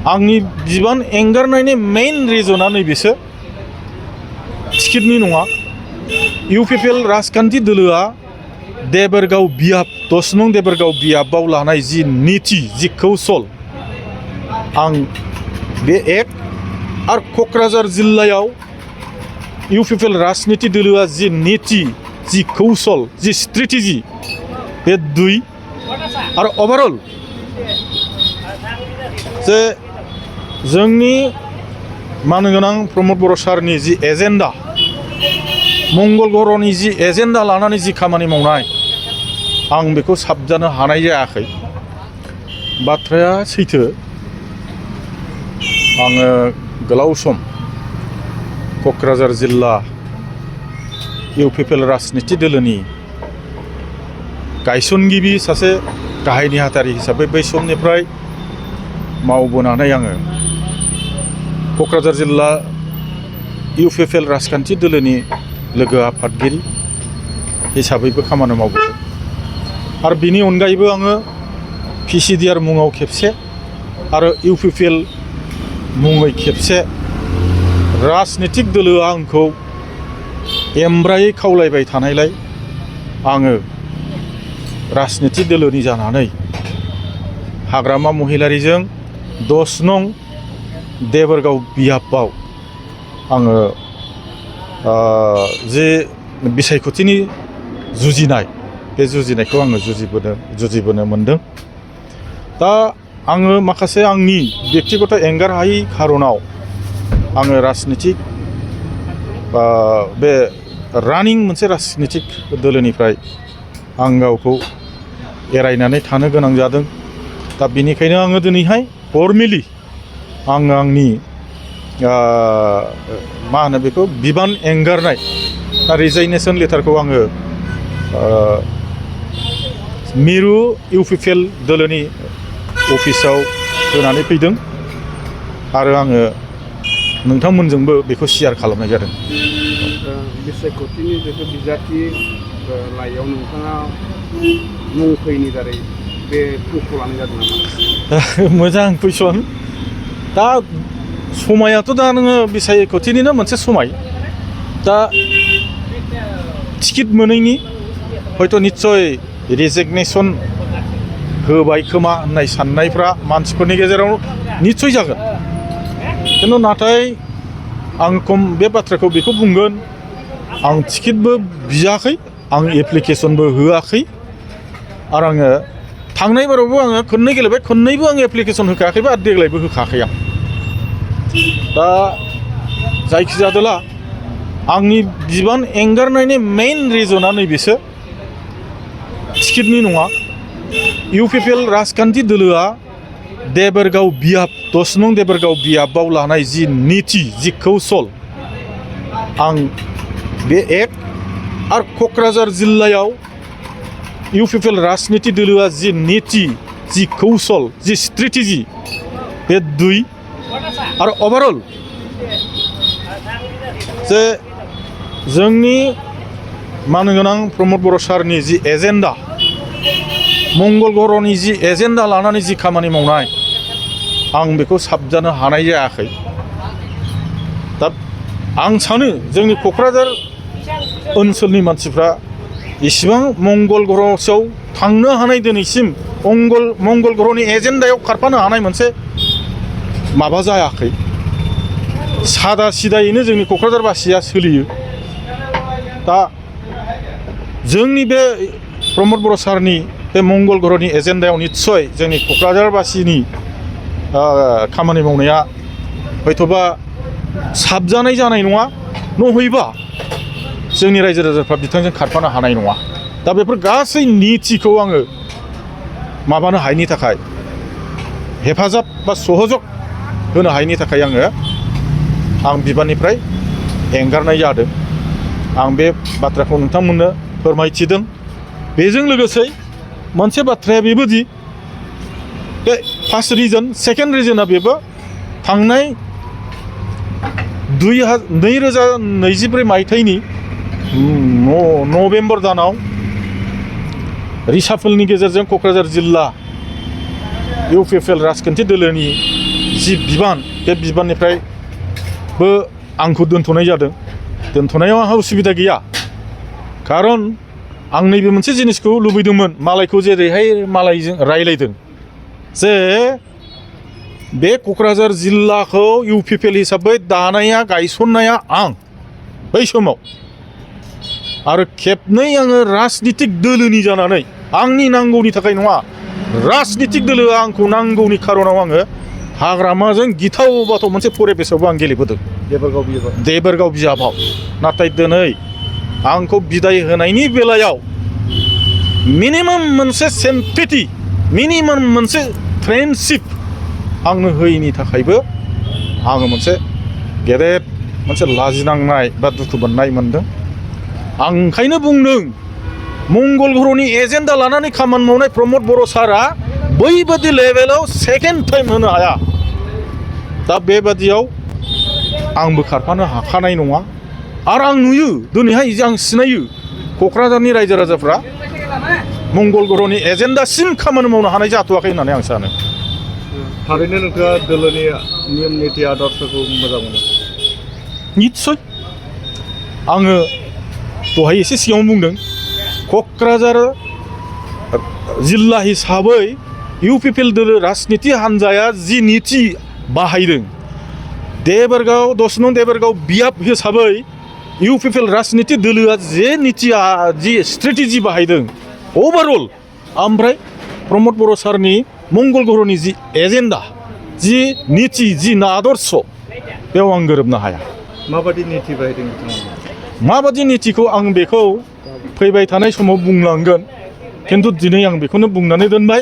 आंनि बिबान एंगारनायनि मेइन रिजना नैबेसो टिकेटनि नङा। इउपिपिएल राजखान्थि दोलोआ देबरगाव बियाब 10 नं देबरगाव बियाबाव लानाय जि नीति जि कौशल आं बे एक आरो क'क्राझार जिल्लायाव इउपिपिएल राजनीति दोलोआ जि नीति जि कौशल जि स्ट्रेटेजि बे 2 आरो ओभारअल जे जोंनि मानगोनां प्रमद बर' सारनि जि एजेन्डा मंगल ग्रहनि जि एजेन्डा लानानै जि खामानि मावनाय आं बेखौ साबजानो हानाय जायाखै। बाथ्राया सैथो आङो गोलाव सम क'क्राझार जिल्ला इउपिपिएल राजनीति दोलोनि गायसनगिरि सासे गाहाय नेहाथारि हिसाबै बै समनिफ्राय मावबोनानै आङो क'क्राझार जिल्ला इउपिपिएल राजखान्थि दोलोनि लोगो आफादगिरि हिसाबैबो खामानि मावबोदों आरो बिनि अनगायैबो आङो पिसिडिआर मुङाव खेबसे आरो इउपिपिएल मुङै खेबसे राजनीतिक दोलोआ आंखौ एमब्रायै खावलायबाय थानायलाय आङो राजनीति दोलोनि जानानै हाग्रामा महिलारिजों 10 नं देबरगाव बियाबाव आङो जे बिसायख'थिनि जुजिनाय बे जुजिनायखौ आङो जुजिबोनो मोनदों। दा आङो माखासे आंनि बेक्तिगत एंगार हायै खारनाव आङो राजनीतिक बे रानिं मोनसे राजनीतिक दोलोनिफ्राय आं गावखौ एरायनानै थानो गोनां जादों। दा बेनिखायनो आङो दिनैहाय फर्मेलि आङो आंनि मा होनो बेखौ बिबान एंगारनाय रिजाइनेसन लेटारखौ आङो मिरु इउपिपिएल दोलोनि अफिसाव होनानै फैदों आरो आङो नोंथांमोनजोंबो बेखौ शेयार खालामनाय जादों। बिसायख'थिनि जितु बिजाथि लाइयाव नोंथाङा मुं फैनि दारै बे थंखौ लानाय जादों नामा? मोजां कुइसन। दा समायाथ' दा नोङो बिसायख'थिनिनो मोनसे समाय। दा टिकेट मोनैनि हयथ' निस्सय रिजिगनेसन होबाय खोमा होननाय साननायफ्रा मानसिफोरनि गेजेराव निस्सय जागोन। खिन्थु नाथाय आं बे बाथ्राखौ बेखौ बुंगोन आं टिकेटबो बियाखै आं एप्लिकेसनबो होआखै आरो आङो थांनाय बारावबो आङो खननै गेलेबाय खननैबो आं एप्लिकेसन होखायाखैबा आरो देग्लायबो होखायाखै आं। दा जायखिजादोला आंनि बिबान एंगारनायनि मेइन रिजना नैबेसो टिकेटनि नङा। इउपिपिएल राजखान्थि दोलोआ देबरगाव बियाब 10 नं देबरगाव बियाबाव लानाय जि नीति जि कौशल आं बे एक आरो क'क्राझार जिल्लायाव इउपिपिएल राजनीति दोलोआ जि नीति जि कौशल जि स्ट्रेटेजि बे 2 आरो ओभारअल जे जोंनि मानगोनां प्रमद बर' सारनि जि एजेन्डा मंगल ग्रहनि जि एजेन्डा लानानै जि खामानि मावनाय आं बेखौ साबजानो हानाय जायाखै। दा आं सानो जोंनि क'क्राझार ओनसोलनि मानसिफ्रा इसिबां मंगल ग्रहआव थांनो हानाय दिनैसिम मंगल ग्रहनि एजेन्डायाव खारफानो हानाय मोनसे माबा जायाखै। सादा सिदायैनो जोंनि क'क्राझारबासिया सोलियो। दा जोंनि बे प्रमद बर' सारनि बे मंगल ग्रहनि एजेन्डायाव निस्सय जोंनि क'क्राझारबासिनि खामानि मावनाया हयथ'बा साबजानाय जानाय नङा नहयबा जोंनि रायजो राजाफ्रा बिथांजों खारफानो हानाय नङा। दा बेफोर गासै नीतिखौ आङो माबानो हायैनि थाखाय हेफाजाब बा सहजग होनो हायैनि थाखाय आं बिबाननिफ्राय एंगारनाय जादों। आं बे बाथ्राखौ नोंथांमोननो फोरमायथिदों। बेजों लोगोसे मोनसे बाथ्राया बेबोदि बे फार्स्ट रिजन सेकेन्ड रिजना बेबो थांनाय 2024 मायथाइनि नभेम्बर दानाव रिसाफलनि गेजेरजों क'क्राझार जिल्ला इउपिपिएल राजखान्थि दोलोनि जि बिबान बे बिबाननिफ्रायबो आंखौ दोनथ'नाय जादों दोनथ'नायाव आंहा उसुबिदा गैया खारन आं नैबे मोनसे जिनिसखौ लुबैदोंमोन मालायखौ जेरैहाय मालायजों रायलायदों जे बे क'क्राझार जिल्लाखौ इउपिपिएल हिसाबै दानाया गायसननाया आं बै समाव आरो खेबनै आङो राजनितिक दोलोनि जानानै आंनि नांगौनि थाखाय नङा राजनितिक दोलोआ आंखौ नांगौनि खारनाव आङो हाग्रामाजों गिथाव बाथाव मोनसे परिबेसावबो आं गेलेबोदों देबोरगाव बिजाबाव नाथाय दिनै आंखौ बिदाय होनायनि बेलायाव मिनिमाम मोनसे सिम्पेथि मिनिमाम मोनसे फ्रेन्डशिप आंनो होयैनि थाखायबो आङो मोनसे गेदेर मोनसे लाजिनांनाय बा दुखु मोननाय मोनदों आं ओंखायनो बुंदों मंगल ग्रहनि एजेन्डा लानानै खामानि मावनाय प्रमद बर' सारा बैबादि लेभेलाव सेकेन्ड टाइम होनो हाया दा बेबादियाव आंबो खारफानो हाखानाय नङा आरो आं नुयो दिनैहाय आं सिनायो क'क्राझारनि रायजो राजाफ्रा मंगल ग्रहनि एजेन्डासिम खामानि मावनो हानाय जाथ'वाखै होननानै आं सानो थारैनो नोंथाङा दोलोनि नियम निति आदर्शखौ मोजां मोनो निस्सय आङो दहाय एसे सिगाङाव बुंदों क'क्राझार जिल्ला हिसाबै इउपिपिएल दोलो राजनिति हान्जाया जि निति बाहायदों देबोरगाव 10 नं देबोरगाव बियाब हिसाबै इउपिपिएल राजनिति दोलोआ जे नितिया जि स्ट्रेटेजि बाहायदों अभारअल ओमफ्राय प्रमद बर' सारनि मंगल ग्रहनि जि एजेन्डा जि निति जि आदर्श बेयाव आं गोरोबनो हाया माबादि निति बाहायदों बिथांमोना माबादि नितिखौ आं बेखौ फैबाय थानाय समाव बुंलांगोन खिन्थु दिनै आं बेखौनो बुंनानै दोनबाय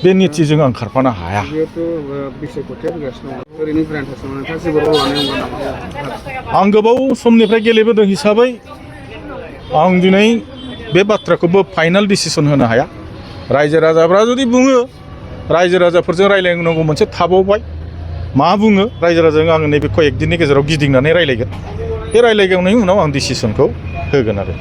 बे नितिजों आं खारफानो हाया जिहेतु बिसायख'थिया फैगासिनो दङ ओरैनो ग्रान्थासो नोंथाङा जेबो रल लानाय नंगौ नामा आं गोबाव समनिफ्राय गेलेबोदों हिसाबै आं दिनै बे बाथ्राखौबो फाइनाल डिसिसन होनो हाया रायजो राजाफ्रा जुदि बुङो रायजो राजाफोरजों रायलायनांगौ मोनसे थाबावबाय मा बुङो रायजो राजाजों आङो नैबे कयेक दिननि गेजेराव गिदिंनानै रायलायगोन बे रायलायखांनायनि उनाव आं डिसिसनखौ होगोन आरो